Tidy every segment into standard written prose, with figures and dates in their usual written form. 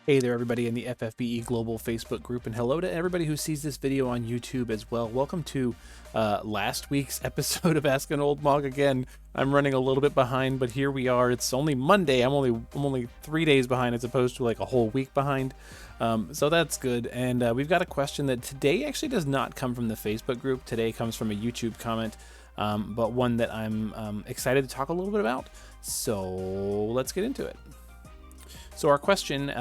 Hey there, everybody in the FFBE Global Facebook group, and hello to everybody who sees this video on YouTube as well. Welcome to last week's episode of askanoldmog. Again, I'm running a little bit behind, but here we are. It's only Monday. I'm only 3 days behind as opposed to like a whole week behind. So that's good. And we've got a question that today actually does not come from the Facebook group. Today comes from a YouTube comment, but one that I'm excited to talk a little bit about. So let's get into it. So our question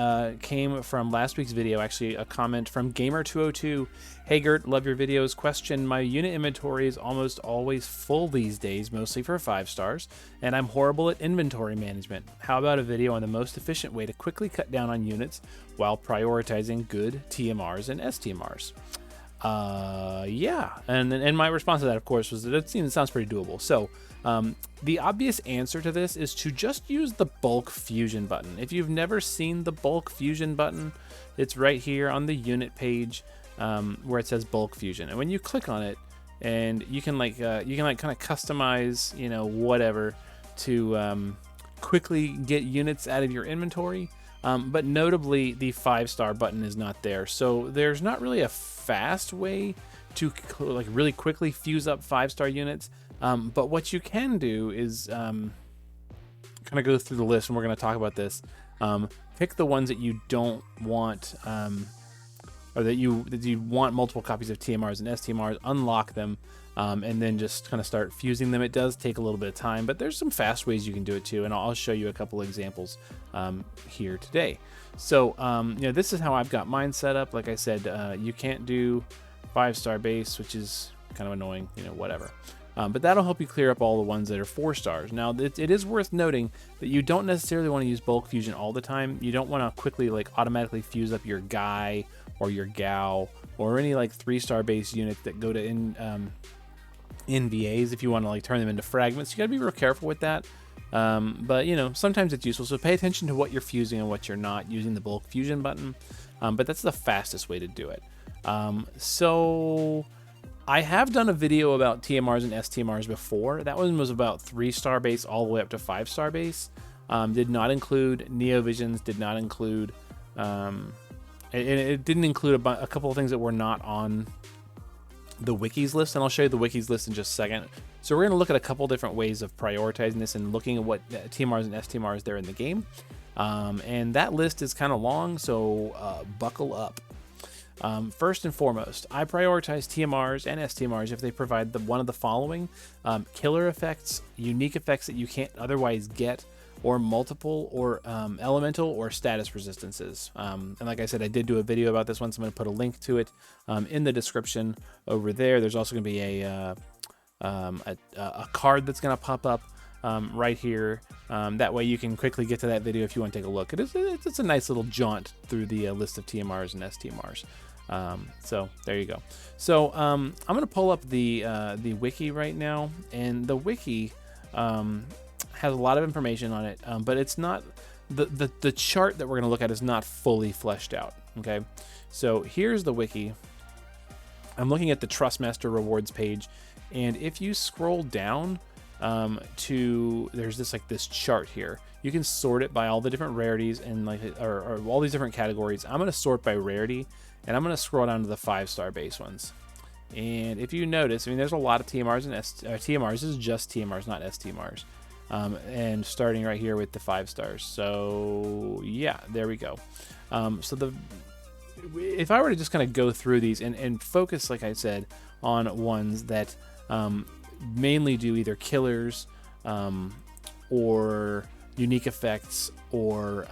came from last week's video, actually a comment from Gamer202. Hey Gert, love your videos. Question, my unit inventory is almost always full these days, mostly for 5 stars, and I'm horrible at inventory management. How about a video on the most efficient way to quickly cut down on units while prioritizing good TMRs and STMRs? Yeah, and my response to that, of course, was that it sounds pretty doable. So the obvious answer to this is to just use the bulk fusion button. If you've never seen the bulk fusion button, it's right here on the unit page where it says bulk fusion, and when you click on it, and you can kind of customize, you know, whatever to quickly get units out of your inventory. But notably, the 5-star button is not there, so there's not really a fast way to like really quickly fuse up 5-star units. But what you can do is kind of go through the list, and we're going to talk about this. Pick the ones that you don't want, or that you want multiple copies of TMRs and STMRs, unlock them, and then just kind of start fusing them. It does take a little bit of time, but there's some fast ways you can do it too, and I'll show you a couple examples here today. So you know, this is how I've got mine set up. Like I said, you can't do 5-star base, which is kind of annoying, you know, whatever. But that'll help you clear up all the ones that are 4 stars. Now, it is worth noting that you don't necessarily want to use bulk fusion all the time. You don't want to quickly like automatically fuse up your guy or your gal or any like 3-star base units that go to NVAs if you want to like turn them into fragments. You got to be real careful with that. But you know, sometimes it's useful. So pay attention to what you're fusing and what you're not using the bulk fusion button. But that's the fastest way to do it. So I have done a video about TMRs and STMRs before. That one was about 3-star base all the way up to 5-star base. Did not include Neovisions, did not include, it didn't include a couple of things that were not on the wikis list, and I'll show you the wikis list in just a second. So we're going to look at a couple different ways of prioritizing this and looking at what TMRs and STMRs there in the game. And that list is kind of long, so buckle up. First and foremost, I prioritize TMRs and STMRs if they provide one of the following: killer effects, unique effects that you can't otherwise get, or multiple or elemental or status resistances. And like I said, I did do a video about this one, so I'm going to put a link to it in the description over there. There's also going to be a card that's going to pop up right here. That way you can quickly get to that video if you want to take a look. It's a nice little jaunt through the list of TMRs and STMRs. So there you go. So I'm going to pull up the wiki right now, and the wiki has a lot of information on it, but it's not the chart that we're going to look at is not fully fleshed out. Okay, so here's the wiki. I'm looking at the Trustmaster rewards page, and if you scroll down there's this chart here. You can sort it by all the different rarities and like or all these different categories. I'm going to sort by rarity, and I'm going to scroll down to the 5-star base ones. And if you notice, I mean, there's a lot of TMRs and TMRs. This is just TMRs, not STMRs. And starting right here with the 5 stars. So yeah, there we go. So if I were to just kind of go through these and focus, like I said, on ones that mainly do either killers or unique effects or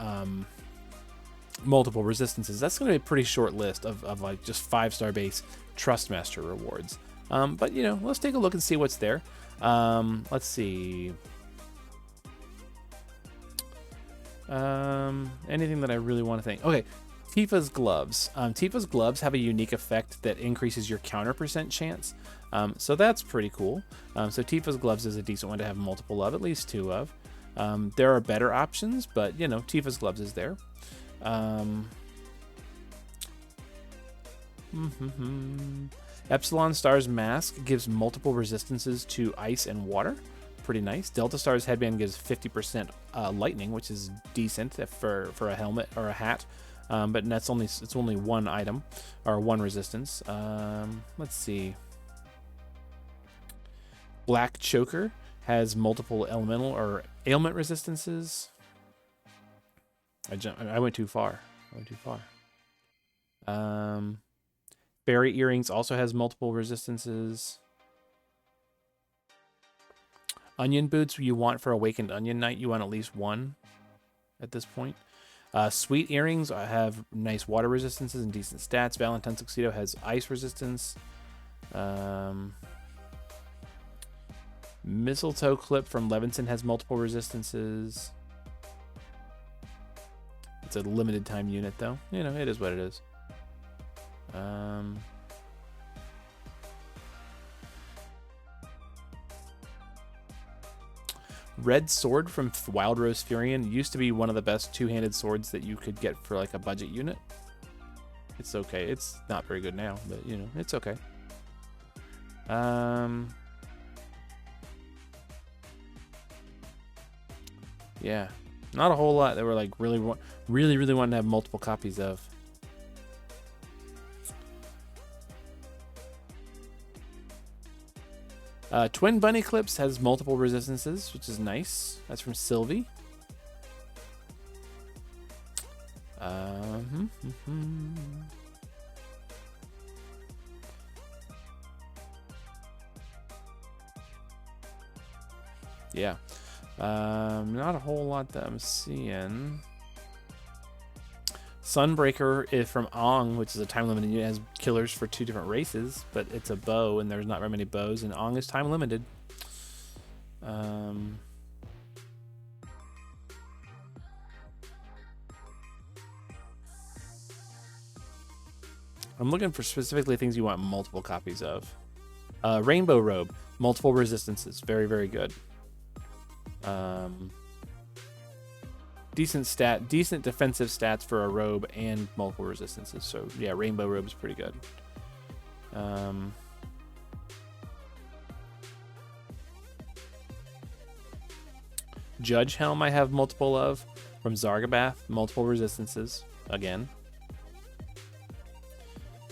multiple resistances, that's going to be a pretty short list of like just 5-star base Trustmaster rewards. But you know, let's take a look and see what's there. Let's see. Anything that I really want to think. Okay, Tifa's gloves. Tifa's gloves have a unique effect that increases your counter percent chance. So that's pretty cool. So Tifa's gloves is a decent one to have multiple of, at least 2 of. There are better options, but you know, Tifa's gloves is there. Epsilon Star's mask gives multiple resistances to ice and water. Pretty nice. Delta Star's headband gives 50% lightning, which is decent for a helmet or a hat. but that's only it's only one item or one resistance. Let's see. Black Choker has multiple elemental or ailment resistances. I went too far. Fairy Earrings also has multiple resistances. Onion Boots you want for Awakened Onion Knight. You want at least one at this point. Sweet Earrings have nice water resistances and decent stats. Valentine's Tuxedo has ice resistance. Mistletoe Clip from Levinson has multiple resistances. It's a limited time unit, though. You know, it is what it is. Red Sword from Wild Rose Furion used to be one of the best two-handed swords that you could get for like a budget unit. It's okay. It's not very good now, but you know, it's okay. Yeah, not a whole lot that we're like really wanting to have multiple copies of. Twin Bunny Clips has multiple resistances, which is nice. That's from Sylvie. Yeah. Not a whole lot that I'm seeing. Sunbreaker is from Ong, which is a time limited unit. It has killers for 2 different races, but it's a bow, and there's not very many bows, and Ong is time limited. I'm looking for specifically things you want multiple copies of. Rainbow Robe, multiple resistances, very, very good. Decent defensive stats for a robe and multiple resistances. So yeah, Rainbow Robe is pretty good. Judge Helm I have multiple of from Zargabath, multiple resistances again.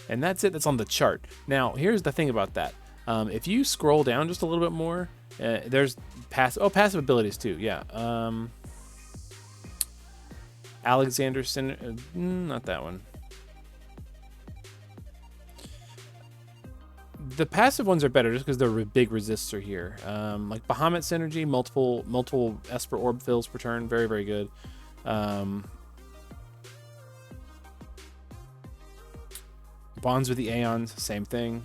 And that's it. That's on the chart. Now here's the thing about that. If you scroll down just a little bit more, there's passive abilities too. Yeah. Alexander not that one. The passive ones are better just because they're big resists are here. Like Bahamut Synergy, multiple Esper Orb fills per turn, very, very good. Bonds with the Aeons, same thing.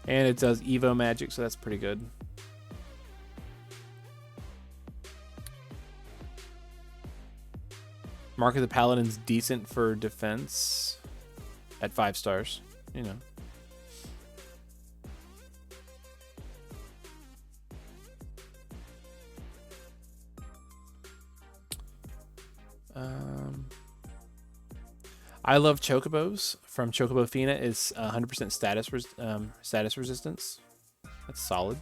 And it does Evo magic, so that's pretty good. Mark of the Paladin's decent for defense at 5 stars, you know. I love Chocobos from Chocobo Fina is 100% status resistance. That's solid.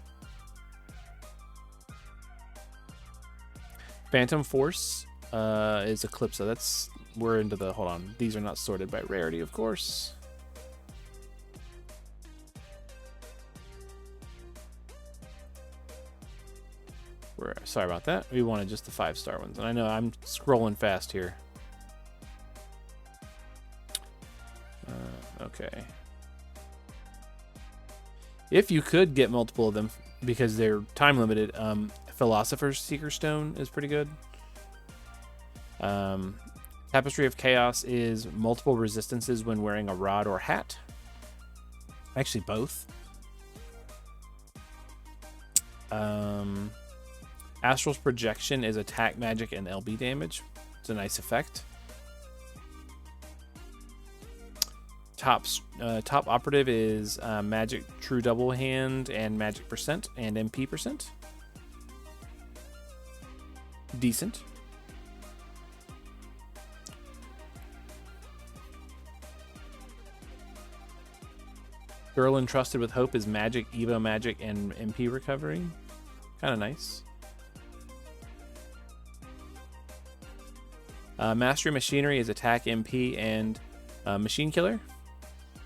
Phantom Force is Eclipsa. We're into the, hold on. These are not sorted by rarity, of course. Sorry about that. We wanted just the 5-star ones. And I know I'm scrolling fast here. Okay. If you could get multiple of them because they're time limited, Philosopher's Seeker Stone is pretty good. Tapestry of Chaos is multiple resistances when wearing a rod or hat. Actually, both. Astral's Projection is attack magic and LB damage. It's a nice effect. Top operative is magic true double hand and magic percent and MP percent. Decent. Girl Entrusted with Hope is magic, Evo magic, and MP recovery. Kind of nice. Mastery Machinery is attack, MP, and machine killer.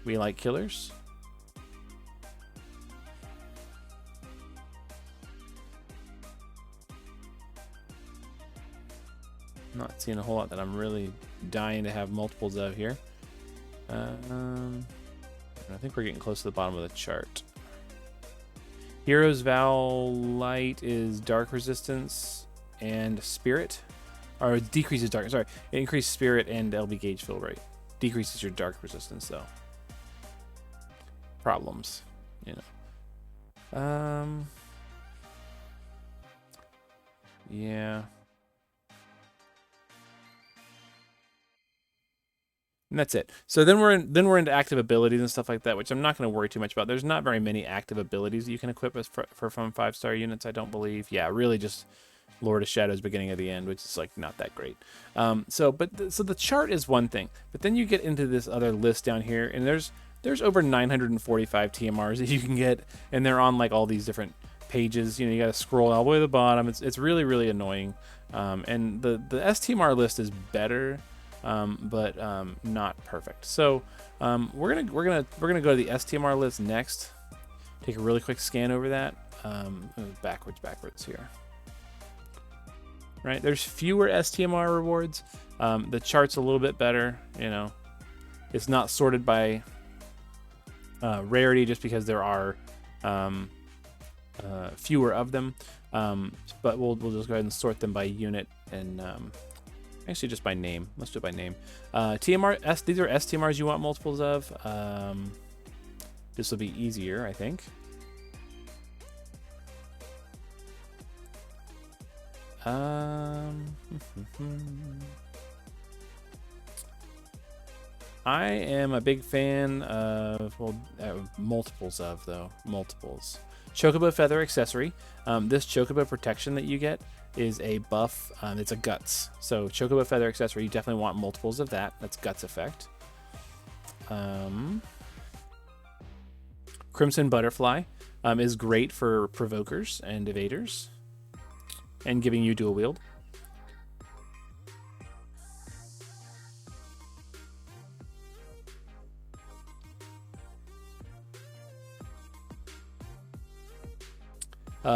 We like killers. Not seeing a whole lot that I'm really dying to have multiples of here. I think we're getting close to the bottom of the chart. Hero's Vow Light is dark resistance and spirit. Or it decreases dark. Sorry, it increases spirit and LB gauge fill rate. Decreases your dark resistance though. Problems, you know. Yeah. And that's it. So then we're into active abilities and stuff like that, which I'm not going to worry too much about. There's not very many active abilities that you can equip from 5-star units, I don't believe. Yeah, really just Lord of Shadows, beginning of the end, which is like not that great. So the chart is one thing, but then you get into this other list down here, and there's over 945 TMRs that you can get, and they're on like all these different pages. You know, you got to scroll all the way to the bottom. It's really, really annoying. And the STMR list is better. But not perfect. So we're gonna go to the STMR list next. Take a really quick scan over that. Backwards here. Right, there's fewer STMR rewards. The chart's a little bit better. You know, it's not sorted by rarity just because there are fewer of them. But we'll just go ahead and sort them by unit and. Actually, just by name. Let's do it by name. TMR, these are STMRs you want multiples of. This will be easier, I think. I am a big fan of, multiples of, though. Multiples. Chocobo Feather Accessory. This Chocobo protection that you get is a buff. It's a guts. So Chocobo Feather Accessory, you definitely want multiples of that. That's guts effect. Crimson Butterfly is great for provokers and evaders and giving you dual wield.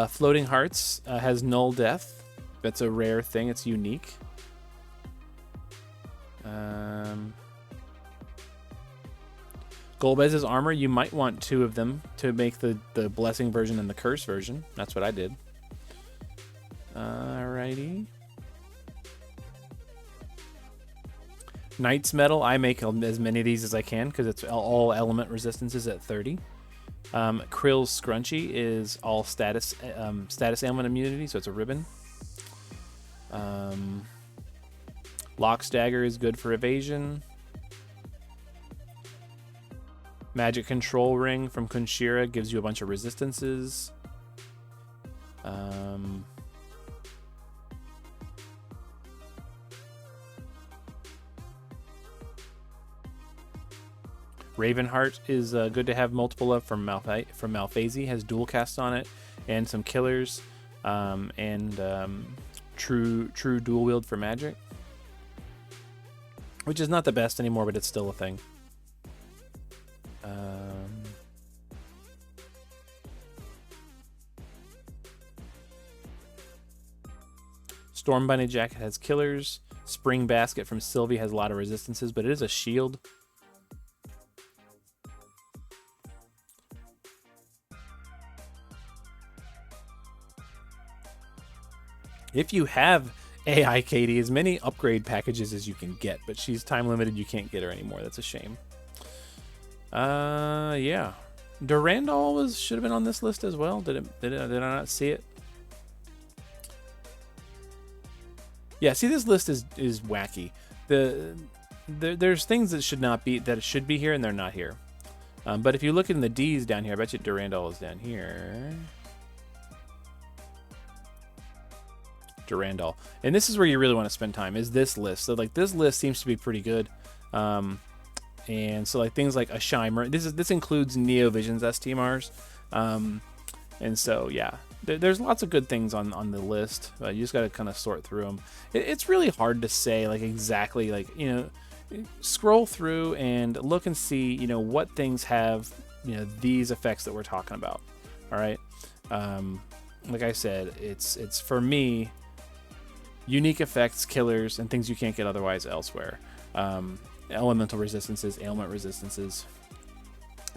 Floating Hearts has null death. That's a rare thing. It's unique. Golbez's armor, you might want 2 of them to make the blessing version and the curse version. That's what I did. Alrighty. Knight's Metal, I make as many of these as I can because it's all element resistances at 30. Krill's Scrunchie is all status ailment immunity, so it's a ribbon. Lock's Dagger is good for evasion. Magic Control Ring from Kunshira gives you a bunch of resistances. Ravenheart is good to have multiple of from Malphase. Has dual cast on it and some killers, and true dual wield for magic, which is not the best anymore, but it's still a thing. Storm Bunny Jacket has killers. Spring Basket from Sylvie has a lot of resistances, but it is a shield. If you have AI Katie, as many upgrade packages as you can get, but she's time limited, you can't get her anymore. That's a shame. Yeah. Durandal should have been on this list as well. Did I not see it? Yeah, see, this list is wacky. There's things that should be here and they're not here. But if you look in the D's down here, I bet you Durandal is down here. Durandal. And this is where you really want to spend time, is this list. So like this list seems to be pretty good. And so like things like a Shimer, this includes Neo Vision's STMRs. And so yeah, there's lots of good things on the list. You just got to kind of sort through them. It's really hard to say like exactly, like, you know, scroll through and look and see, you know, what things have, you know, these effects that we're talking about. All right. Like I said, it's for me, unique effects, killers, and things you can't get otherwise elsewhere. Elemental resistances, ailment resistances,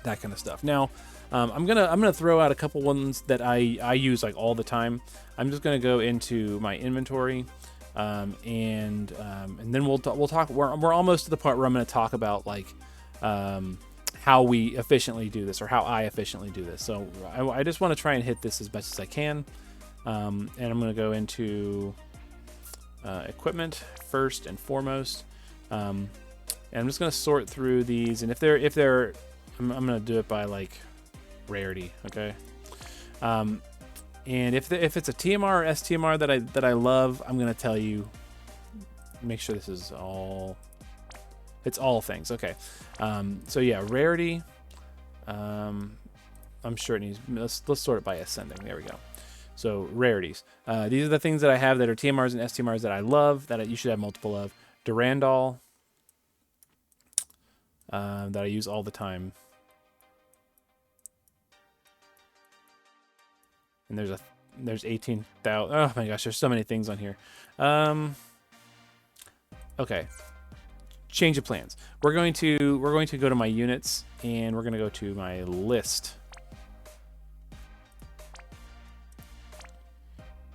that kind of stuff. Now, I'm gonna throw out a couple ones that I use like all the time. I'm just gonna go into my inventory, and then we'll talk. We're almost to the part where I'm gonna talk about like how we efficiently do this, or how I efficiently do this. So I just want to try and hit this as best as I can, and I'm gonna go into equipment first and foremost, and I'm just gonna sort through these, and if they're I'm gonna do it by like rarity, okay? And if it's a TMR or STMR that I love, I'm gonna tell you. Make sure this is all. It's all things, okay? So yeah, rarity. I'm sure it needs. Let's sort it by ascending. There we go. So rarities. These are the things that I have that are TMRs and STMRs that I love, that you should have multiple of. Durandal, that I use all the time. And there's 18,000. Oh my gosh, there's so many things on here. Okay. Change of plans. We're going to go to my units, and we're going to go to my list.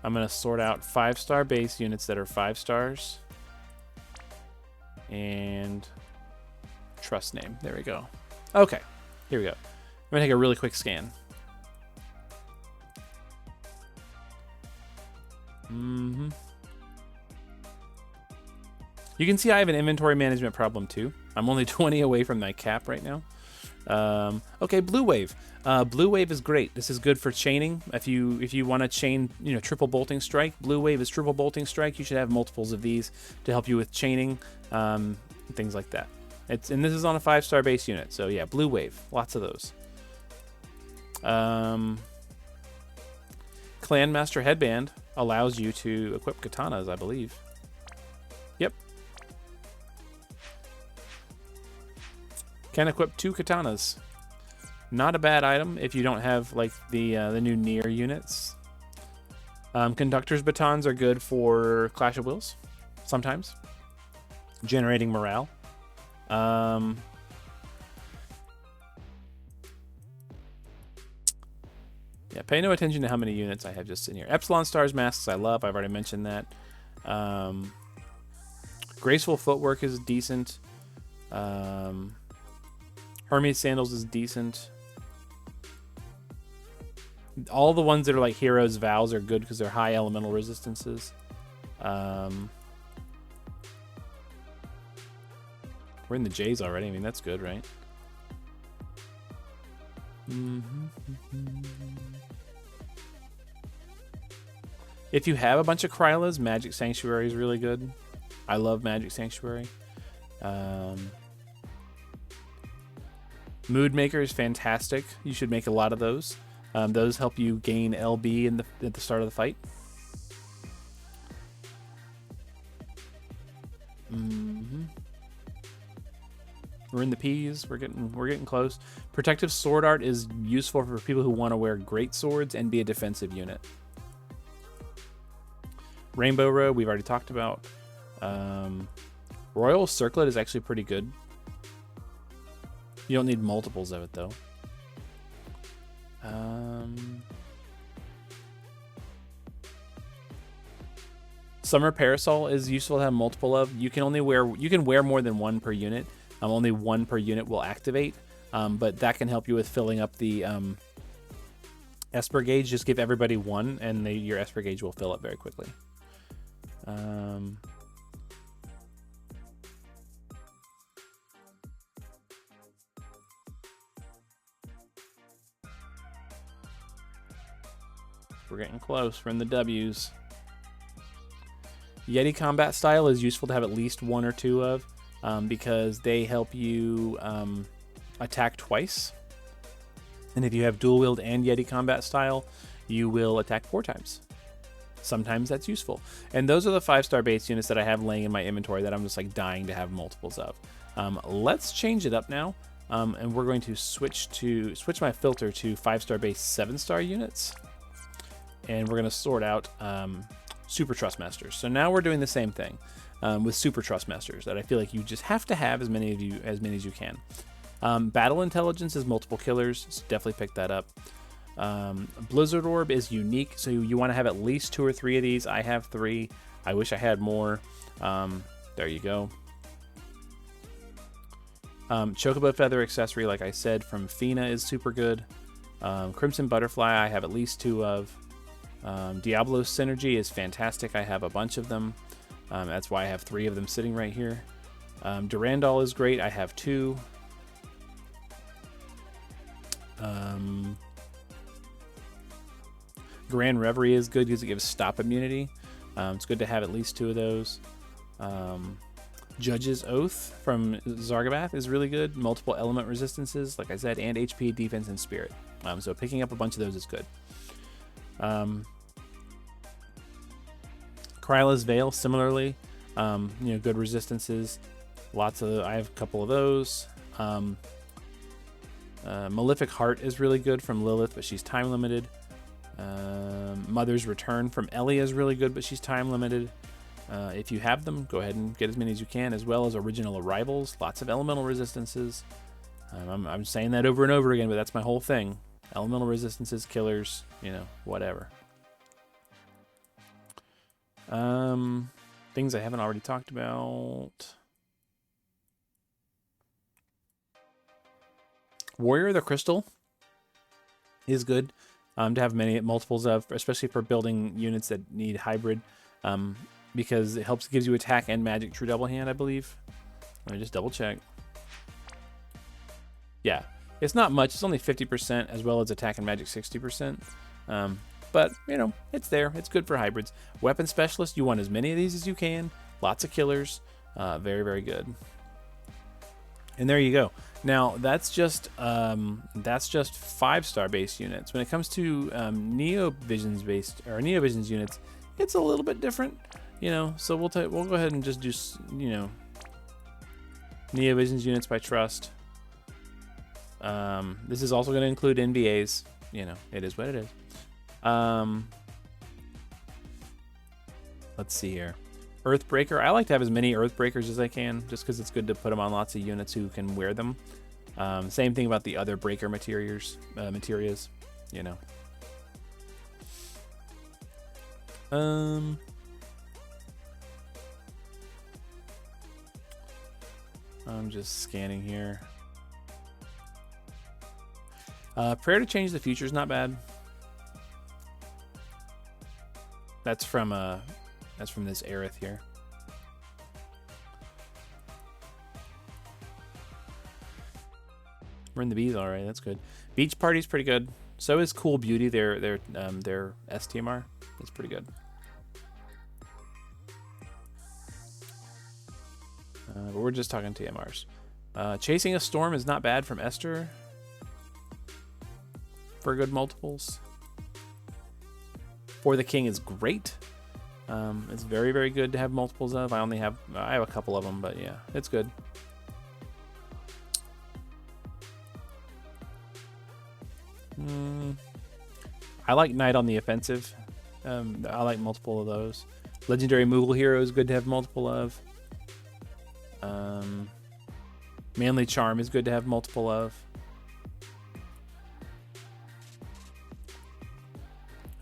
I'm going to sort out 5-star base units that are 5 stars. And trust name. There we go. Okay. Here we go. I'm going to take a really quick scan. You can see I have an inventory management problem too. I'm only 20 away from my cap right now. Okay, blue wave. Blue wave is great. This is good for chaining. If you want to chain, you know, triple bolting strike, blue wave is triple bolting strike. You should have multiples of these to help you with chaining, things like that. And this is on a 5-star base unit, so yeah, blue wave, lots of those. Clan Master Headband allows you to equip katanas, I believe. Yep. Can equip 2 katanas. Not a bad item if you don't have like the new near units. Conductor's batons are good for Clash of Wills, sometimes. Generating morale. Yeah, pay no attention to how many units I have just in here. Epsilon Stars masks I love. I've already mentioned that. Graceful footwork is decent. Hermes sandals is decent. All the ones that are like heroes vows are good because they're high elemental resistances. We're in the J's already. I mean, that's good, right? If you have a bunch of Krylas, Magic Sanctuary is really good. I love Magic Sanctuary. Mood Maker is fantastic. You should make a lot of those. Those help you gain LB at the start of the fight. We're in the P's. We're getting close. Protective Sword Art is useful for people who want to wear great swords and be a defensive unit. Rainbow Row, we've already talked about. Royal Circlet is actually pretty good. You don't need multiples of it, though. Summer Parasol is useful to have multiple of. You can wear more than one per unit. Only one per unit will activate, but that can help you with filling up the Esper gauge. Just give everybody one, and your Esper gauge will fill up very quickly. We're getting close. We're in the W's. Yeti combat style is useful to have at least 1 or 2 of, because they help you attack twice. And if you have dual wield and Yeti combat style, you will attack 4 times. Sometimes that's useful. And those are the 5-star base units that I have laying in my inventory that I'm just like dying to have multiples of. Let's change it up now. And we're going to switch my filter to 5-star base 7-star units. And we're going to sort out Super Trust Masters. So now we're doing the same thing with Super Trust Masters that I feel like you just have to have as many as you can. Battle Intelligence is multiple killers, so definitely pick that up. Blizzard Orb is unique, so you want to have at least 2 or 3 of these. I have 3. I wish I had more. There you go. Chocobo Feather Accessory, like I said, from Fina is super good. Crimson Butterfly, I have at least 2 of. Diablo Synergy is fantastic. I have a bunch of them. That's why I have 3 of them sitting right here. Durandal is great. I have 2. Grand Reverie is good because it gives stop immunity. It's good to have at least 2 of those. Judge's Oath from Zargabath is really good. Multiple element resistances, like I said, and HP, defense, and spirit. So picking up a bunch of those is good. Kryla's Veil, similarly, good resistances. I have a couple of those. Malefic Heart is really good from Lilith, but she's time limited. Mother's Return from Ellie is really good, but she's time limited. If you have them, go ahead and get as many as you can, as well as Original Arrivals, lots of elemental resistances. I'm saying that over and over again, but that's my whole thing. Elemental resistances, killers, whatever. Things I haven't already talked about. Warrior of the Crystal is good to have many multiples of, especially for building units that need hybrid, because it gives you attack and magic true double hand, I believe. Let me just double check. Yeah, it's not much. It's only 50%, as well as attack and magic 60%. But, it's there. It's good for hybrids. Weapon Specialist, you want as many of these as you can. Lots of killers. Very, very good. And there you go. Now, that's just 5-star base units. When it comes to Neovisions units, it's a little bit different, So we'll go ahead and just do, Neovisions units by trust. This is also going to include NVAs. It is what it is. Let's see here. Earthbreaker. I like to have as many Earthbreakers as I can, just because it's good to put them on lots of units who can wear them. Same thing about the other breaker materias. I'm just scanning here. Prayer to Change the Future is not bad. That's from this Aerith here. We're in the bees, all right. That's good. Beach Party's pretty good. So is Cool Beauty. Their STMR is pretty good. But we're just talking TMRs. Chasing a Storm is not bad from Esther for good multiples. For the King is great. It's very, very good to have multiples of. I have a couple of them, but yeah, it's good. I like Knight on the Offensive. I like multiple of those. Legendary Moogle Hero is good to have multiple of. Manly Charm is good to have multiple of.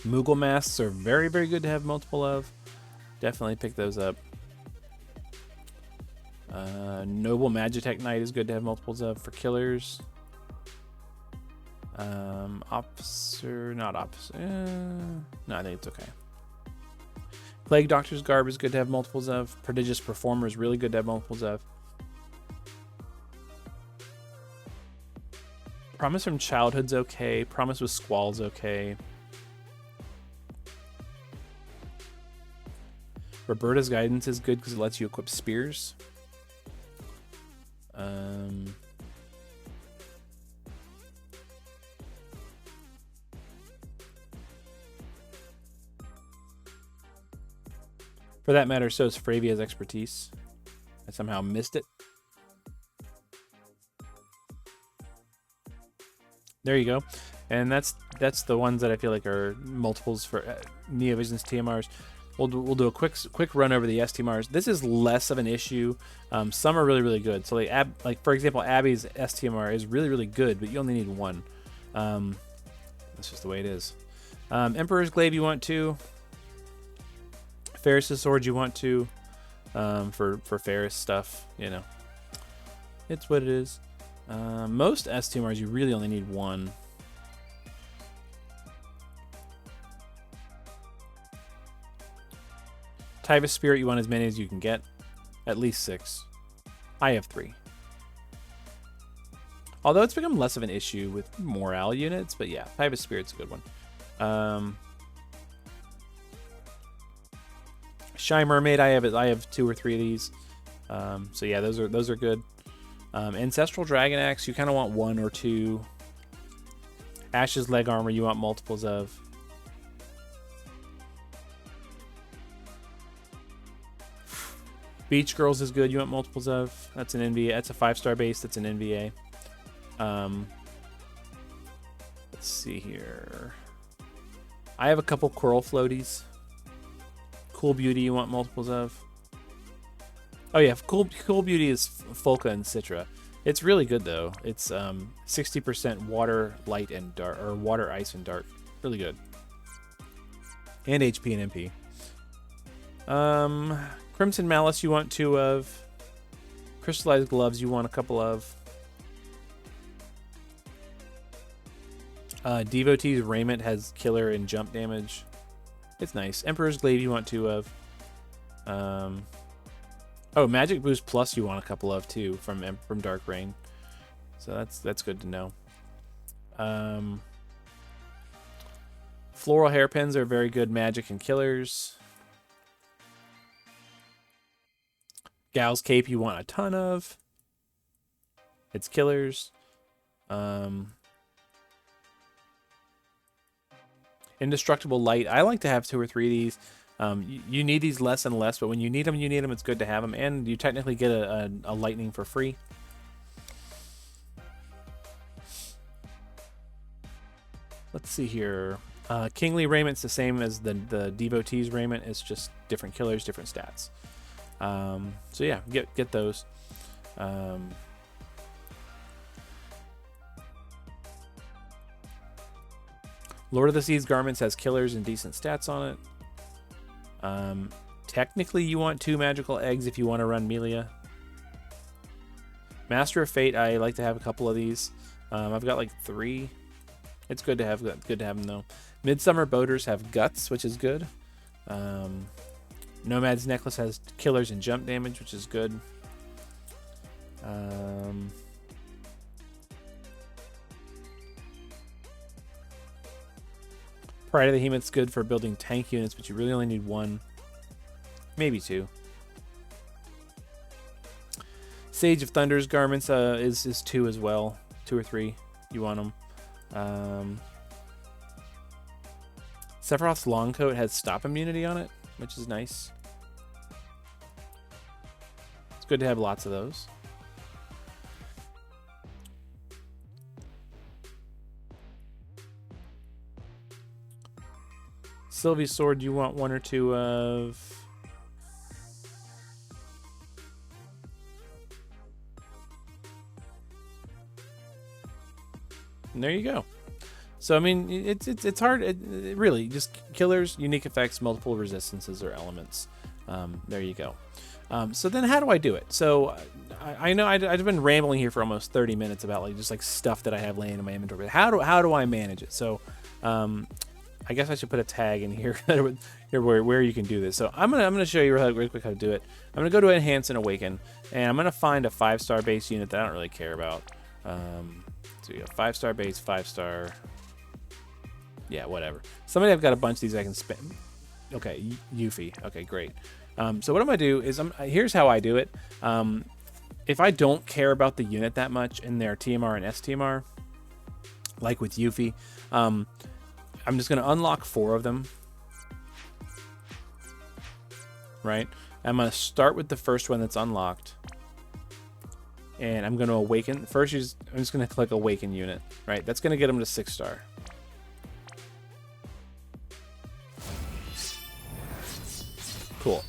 Moogle Masks are very, very good to have multiple of. Definitely pick those up. Noble Magitech Knight is good to have multiples of for killers. Officer, not officer. No, I think it's okay. Plague Doctor's Garb is good to have multiples of. Prodigious Performer is really good to have multiples of. Promise from Childhood's okay. Promise with Squall's okay. Roberta's Guidance is good because it lets you equip spears. For that matter, so is Fravia's expertise. I somehow missed it. There you go. And that's the ones that I feel like are multiples for Neovision's TMRs. We'll do a quick run over the STMRs. This is less of an issue. Some are really good. So like for example, Abby's STMR is really good, but you only need one. That's just the way it is. Emperor's Glaive you want to. Ferris's Sword you want to. For Ferris stuff, you know. It's what it is. Most STMRs you really only need one. Typhus Spirit you want as many as you can get. At least 6. I have 3. Although it's become less of an issue with morale units, but yeah, Typhus Spirit's a good one. Shy Mermaid, I have 2 or 3 of these. So yeah, those are good. Ancestral Dragon Axe, you kind of want 1 or 2. Ash's Leg Armor, you want multiples of. Beach Girls is good, you want multiples of. That's an NVA. That's a 5-star base. That's an NVA. Let's see here. I have a couple Coral Floaties. Cool Beauty you want multiples of. Oh yeah, Cool Beauty is Folka and Citra. It's really good though. It's 60% water, light, and dark, or water, ice, and dark. Really good. And HP and MP. Crimson Malice you want 2 of. Crystallized Gloves you want a couple of. Devotee's Raiment has killer and jump damage. It's nice. Emperor's Glaive you want 2 of. Oh, Magic Boost Plus you want a couple of too from Dark Rain. So that's good to know. Floral Hairpins are very good magic and killers. Gal's Cape you want a ton of. It's killers. Indestructible Light. I like to have 2 or 3 of these. You need these less and less, but when you need them, it's good to have them. And you technically get a lightning for free. Let's see here. Kingly Raiment's the same as the Devotee's Raiment. It's just different killers, different stats. So yeah, get those. Lord of the Seas Garments has killers and decent stats on it. Technically, you want 2 magical eggs if you want to run Melia. Master of Fate, I like to have a couple of these. I've got like 3. It's good to have them though. Midsummer Boaters have guts, which is good. Nomad's Necklace has killers and jump damage, which is good. Pride of the Hemat's good for building tank units, but you really only need 1. Maybe 2. Sage of Thunder's Garments is 2 as well. 2 or 3. You want them. Sephiroth's Longcoat has stop immunity on it, which is nice. It's good to have lots of those. Sylvie's Sword, you want 1 or 2 of. And there you go. So I mean, it's hard. It really just killers, unique effects, multiple resistances or elements. There you go. So then, how do I do it? So I know I've been rambling here for almost 30 minutes about just stuff that I have laying in my inventory. But how do I manage it? So I guess I should put a tag in here where you can do this. So I'm gonna show you real quick how to do it. I'm gonna go to Enhance and Awaken, and I'm gonna find a 5-star base unit that I don't really care about. So you have 5-star base, 5-star. Yeah, whatever. Somebody I've got a bunch of these I can spend. Okay, Yuffie. Okay, great. So what I'm gonna do is here's how I do it. If I don't care about the unit that much in their TMR and STMR, like with Yuffie, I'm just gonna unlock 4 of them. right? I'm going to start with the first one that's unlocked. And I'm going to awaken. First, I'm just going to click awaken unit, right? That's going to get them to 6-star. Cool.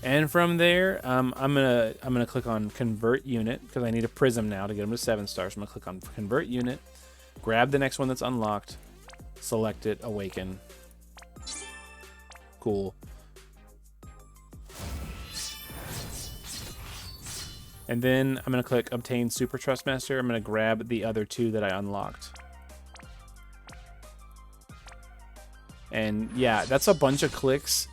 And from there, I'm gonna click on convert unit because I need a prism now to get them to 7 stars. So I'm gonna click on convert unit, grab the next one that's unlocked, select it, awaken. Cool. And then I'm gonna click obtain Super Trust Master. I'm gonna grab the other 2 that I unlocked. And yeah, that's a bunch of clicks.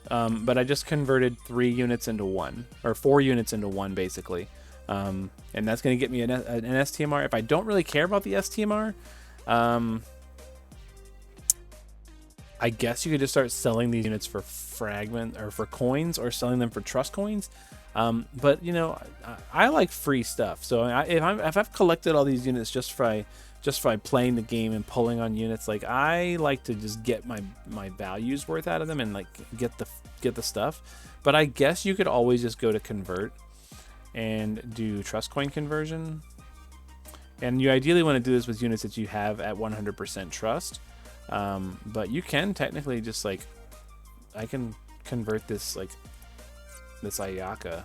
But I just converted 3 units into 1, or 4 units into 1, basically. And that's going to get me an STMR. If I don't really care about the STMR, I guess you could just start selling these units for fragment or for coins, or selling them for trust coins. But you know, I like free stuff. So if I've collected all these units just by playing the game and pulling on units, like I like to just get my values worth out of them and like get the stuff. But I guess you could always just go to convert and do trust coin conversion. And you ideally want to do this with units that you have at 100% trust. But you can technically just like, I can convert this Ayaka.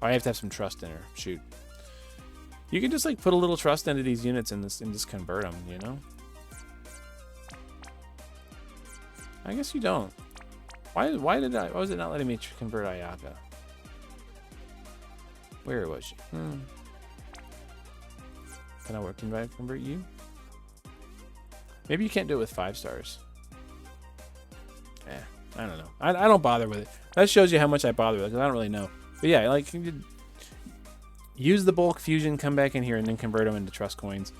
Oh, I have to have some trust in her. Shoot. You can just like put a little trust into these units and just convert them, you know? I guess you don't. Why was it not letting me convert Ayaka? Where was she? Can I convert you? Maybe you can't do it with 5 stars. I don't know. I don't bother with it. That shows you how much I bother with it, because I don't really know. But yeah, like, use the bulk fusion, come back in here, and then convert them into trust coins.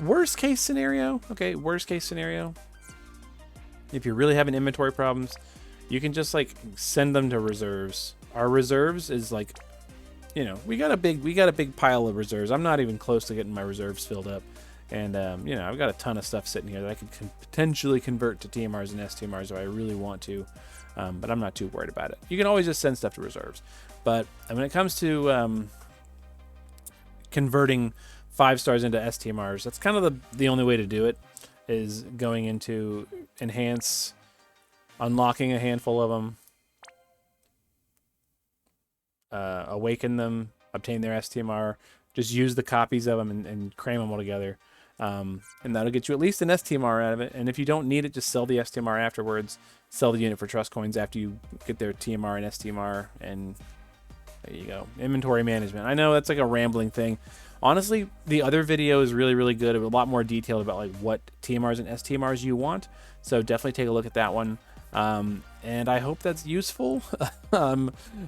Worst case scenario, okay, worst case scenario, if you're really having inventory problems, you can just like send them to reserves. Our reserves is like, you know, we got a big pile of reserves. I'm not even close to getting my reserves filled up. And, you know, I've got a ton of stuff sitting here that I could potentially convert to TMRs and STMRs if I really want to. But I'm not too worried about it. You can always just send stuff to reserves. But when it comes to converting 5 stars into STMRs, that's kind of the only way to do it, is going into enhance, unlocking a handful of them, awaken them, obtain their STMR, just use the copies of them and cram them all together. And that'll get you at least an STMR out of it. And if you don't need it, just sell the STMR afterwards. Sell the unit for trust coins after you get their TMR and STMR, and there you go. Inventory management. I know that's like a rambling thing. Honestly, the other video is really, really good. A lot more detailed about like what TMRs and STMRs you want. So definitely take a look at that one. And I hope that's useful.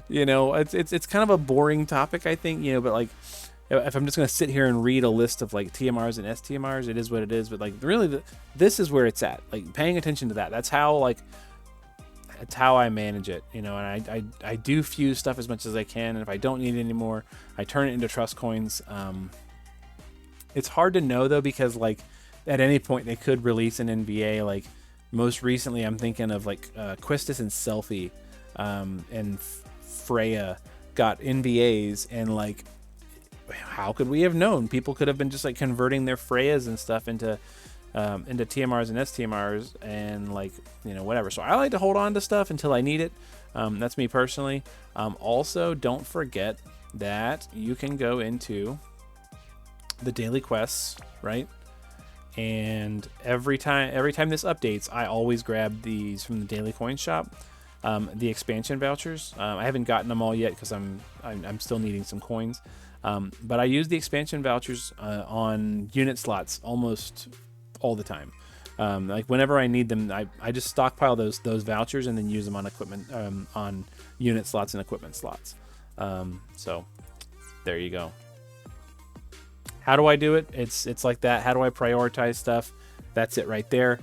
You know, it's kind of a boring topic, I think, you know, but like, if I'm just going to sit here and read a list of like TMRs and STMRs, it is what it is. But like really, this is where it's at. Like paying attention to that. That's how I manage it, you know. And I do fuse stuff as much as I can. And if I don't need it anymore, I turn it into trust coins. It's hard to know though, because like at any point they could release an NVA. Like most recently, I'm thinking of like Quistis and Selfie, and Freya got NVAs, and like, how could we have known? People could have been just like converting their Freyas and stuff into TMRs and STMRs, and like, you know, whatever. So I like to hold on to stuff until I need it. That's me personally. Also, don't forget that you can go into the daily quests, right? And every time this updates, I always grab these from the daily coin shop. The expansion vouchers. I haven't gotten them all yet because I'm still needing some coins. But I use the expansion vouchers on unit slots almost all the time. Like whenever I need them, I just stockpile those vouchers and then use them on equipment, on unit slots and equipment slots. So there you go. How do I do it? It's like that. How do I prioritize stuff? That's it right there.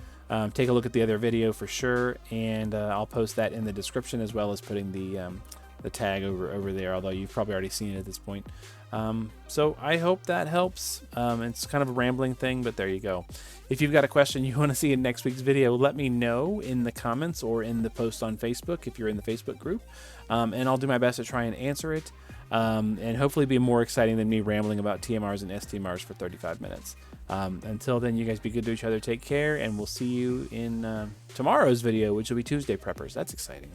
Take a look at the other video for sure, and I'll post that in the description, as well as putting the tag over there, although you've probably already seen it at this point. So I hope that helps. It's kind of a rambling thing, but there you go. If you've got a question you want to see in next week's video, let me know in the comments or in the post on Facebook if you're in the Facebook group, and I'll do my best to try and answer it, and hopefully be more exciting than me rambling about TMRs and STMRs for 35 minutes. Until then, you guys be good to each other, take care, and we'll see you in tomorrow's video, which will be Tuesday Preppers. That's exciting.